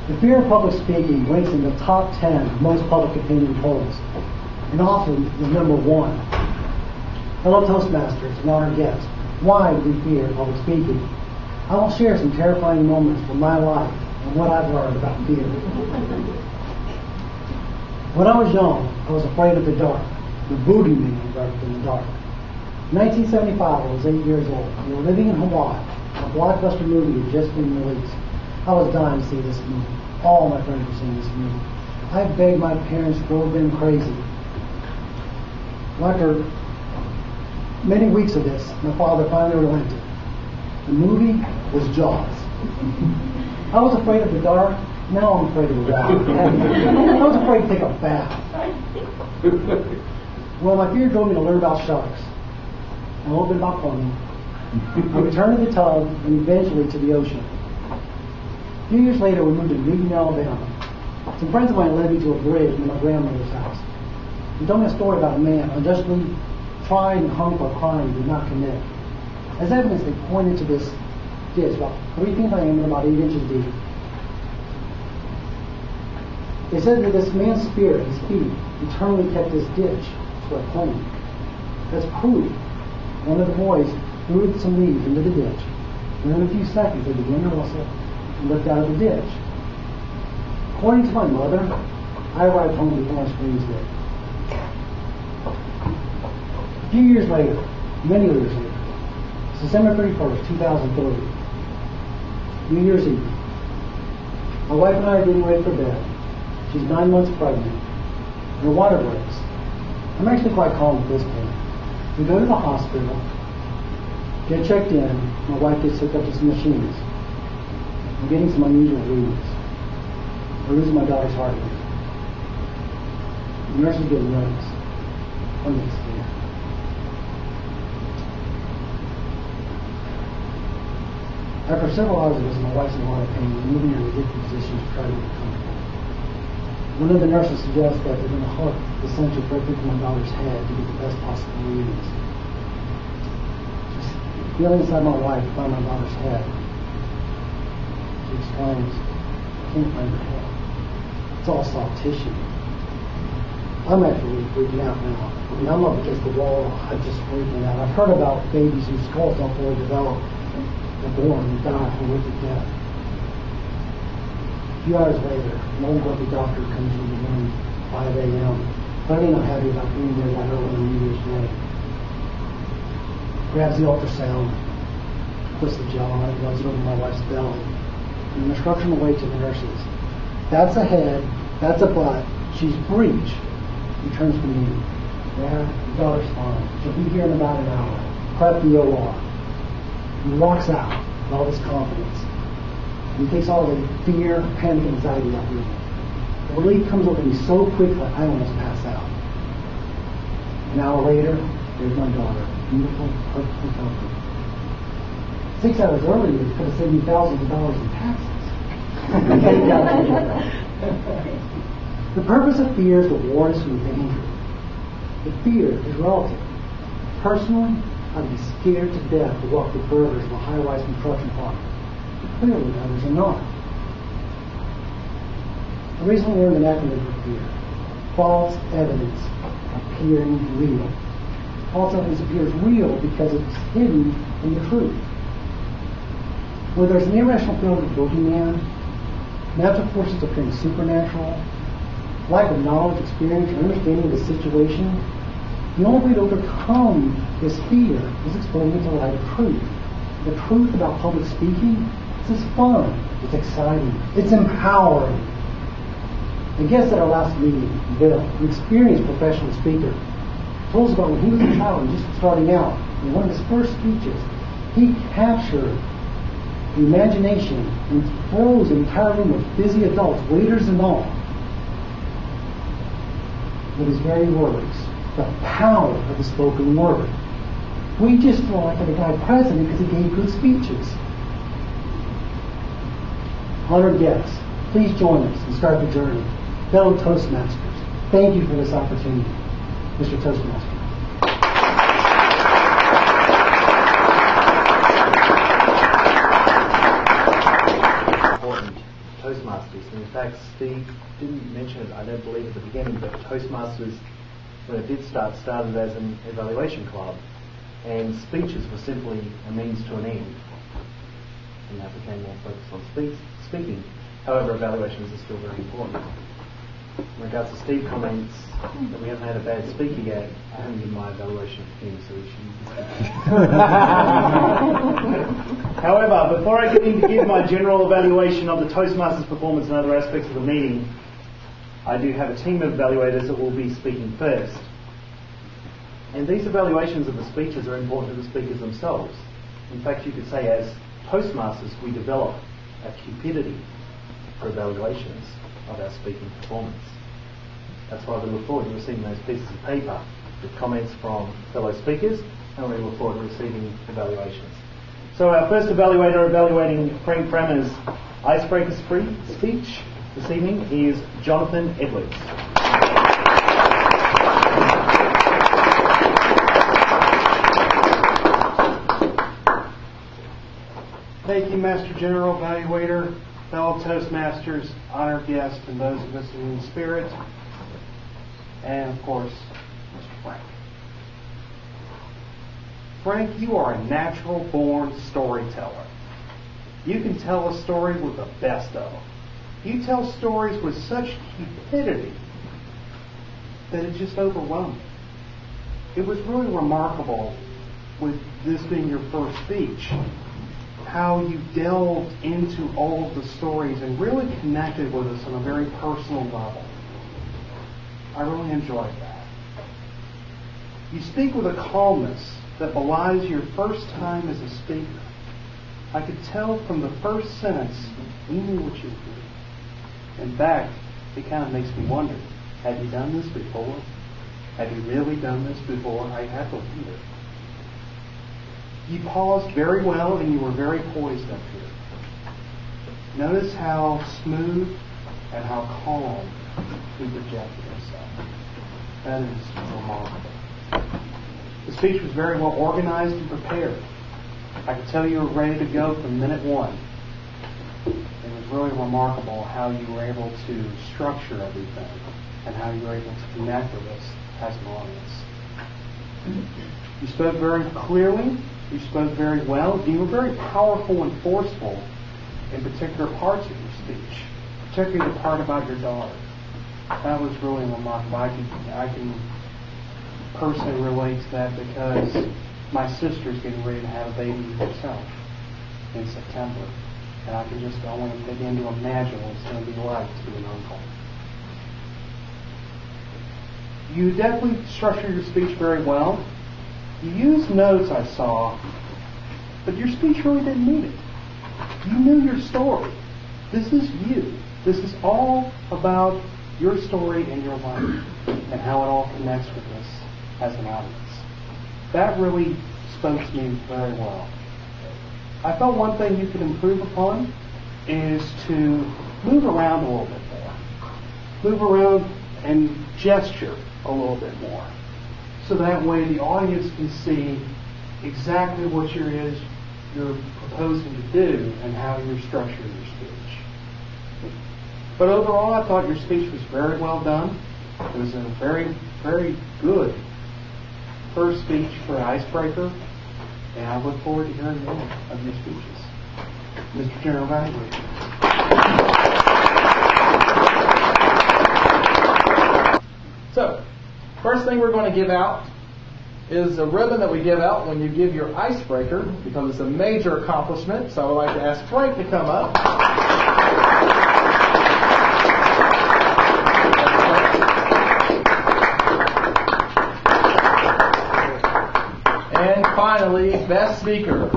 The fear of public speaking ranks in the top 10 of most public opinion polls, and often is number 1. Hello Toastmasters and honored guests. Why do we fear public speaking? I will share some terrifying moments from my life and what I've learned about fear. When I was young, I was afraid of the dark. The boogeyman lurked in the dark. In 1975, I was 8 years old. We were living in Hawaii. A blockbuster movie had just been released. I was dying to see this movie. All my friends were seeing this movie. I begged my parents, drove them crazy. After many weeks of this, my father finally relented. The movie was Jaws. I was afraid of the dark. Now I'm afraid of the water. I was afraid to take a bath. Well, my fear drove me to learn about sharks and a little bit about plumbing. I returned to the tub and eventually to the ocean. A few years later, we moved to Newton, Alabama. Some friends of mine led me to a bridge near my grandmother's house. They told me a story about a man unjustly tried and hung for a crime he did not commit. As evidence, they pointed to this ditch about 3 feet in diameter and about 8 inches deep. They said that this man's spirit, his feet, eternally kept this ditch swept clean. That's proof. One of the boys threw some leaves into the ditch. Within a few seconds, they began to rustle and looked out of the ditch. According to my mother, I arrived home before my screens did. A few years later, many years later, it's December 31st, 2003, New Year's Eve. My wife and I are getting ready for bed. She's 9 months pregnant, and her water breaks. I'm actually quite calm at this point. We go to the hospital, get checked in. My wife gets hooked up to some machines. I'm getting some unusual readings. We're losing my daughter's heartbeat. The nurses get nervous. I'm getting scared. After several hours of this, my wife's in a lot of pain. We're moving her to different positions to try to get comfortable. One of the nurses suggests that they're going to hook the sensor directly to my daughter's head to get the best possible readings. Just feeling inside my wife to find my daughter's head. She exclaims, "I can't find her head. It's all soft tissue." I'm actually freaking out now. I mean, I'm up against the wall. I'm just freaking out. I've heard about babies whose skulls don't fully develop. They're born and die a horrific death. A few hours later, an old grumpy doctor comes in the room, 5 a.m. Clearly not happy about being there that early on New Year's Day. Grabs the ultrasound, puts the gel on it, rubs it over my wife's belly, and an instruction away to the nurses. "That's a head, that's a butt, she's breech." He turns to me. "Yeah, your daughter's fine. She'll be here in about an hour. Prep the OR." He walks out with all this confidence. He takes all the fear, panic, and anxiety out of me. The relief comes over me so quickly I almost pass out. An hour later, there's my daughter, beautiful, perfectly healthy. 6 hours earlier, it could have saved me thousands of dollars in taxes. The purpose of fear is to warn us from danger. The fear is relative. Personally, I'd be scared to death to walk the burgers of a high-rise construction project. Clearly, others are not. I recently learned an acronym for fear. False evidence appearing real. False evidence appears real because it's hidden from the truth. Where there's an irrational fear of the boogeyman, natural forces appearing supernatural, lack of knowledge, experience, or understanding of the situation, the only way to overcome this fear is exposing it to the light of truth. The truth about public speaking is fun, it's exciting, it's empowering. The guest at our last meeting, Bill, an experienced professional speaker, told us about when he was a child and just starting out. In one of his first speeches, he captured the imagination and froze an entire room of busy adults, waiters and all, with his very words. The power of the spoken word. We just feel like the guy president because he gave good speeches. Honored guests, please join us and start the journey. Fellow Toastmasters, thank you for this opportunity. Mr. Toastmaster. Important Toastmasters. And in fact, Steve didn't mention it, I don't believe, at the beginning, but Toastmasters, when it did start, started as an evaluation club, and speeches were simply a means to an end. And that became more focused on speaking. However, evaluations are still very important. In regards to Steve's comments that we haven't had a bad speaker yet, I haven't given my evaluation of him, so we should. However, before I get in to give my general evaluation of the Toastmasters performance and other aspects of the meeting, I do have a team of evaluators that will be speaking first. And these evaluations of the speeches are important to the speakers themselves. In fact, you could say as Toastmasters, we develop a cupidity for evaluations of our speaking performance. That's why we look forward to receiving those pieces of paper with comments from fellow speakers, and we look forward to receiving evaluations. So our first evaluator evaluating Frank Brammer's icebreaker speech this evening is Jonathan Edwards. Thank you, Master General Evaluator, fellow Toastmasters, honored guests, and those of us in spirit, and of course, Mr. Frank. Frank, you are a natural-born storyteller. You can tell a story with the best of them. You tell stories with such cupidity that it just overwhelmed me. It was really remarkable, with this being your first speech, how you delved into all of the stories and really connected with us on a very personal level. I really enjoyed that. You speak with a calmness that belies your first time as a speaker. I could tell from the first sentence you knew what you were doing. In fact, it kind of makes me wonder, have you done this before? Have you really done this before? I have to wonder. You paused very well and you were very poised up here. Notice how smooth and how calm he projected himself. That is remarkable. The speech was very well organized and prepared. I could tell you were ready to go from minute one. It was really remarkable how you were able to structure everything and how you were able to connect with us as an audience. You spoke very clearly. You spoke very well. You were very powerful and forceful in particular parts of your speech, particularly the part about your daughter. That was really remarkable. I can personally relate to that because my sister's getting ready to have a baby herself in September. And I can just only begin to imagine what it's going to be like to be an uncle. You definitely structured your speech very well. You used notes, I saw, but your speech really didn't need it. You knew your story. This is you. This is all about your story and your life and how it all connects with us as an audience. That really spoke to me very well. I felt one thing you could improve upon is to move around a little bit more. Move around and gesture a little bit more. So that way the audience can see exactly what you're proposing to do and how you're structuring your speech. But overall, I thought your speech was very well done. It was a very, very good first speech for an icebreaker, and I look forward to hearing more of your speeches. Mr. General Evaluator. So, first thing we're going to give out is a ribbon that we give out when you give your icebreaker, because it's a major accomplishment. So I would like to ask Frank to come up. And finally, best speaker.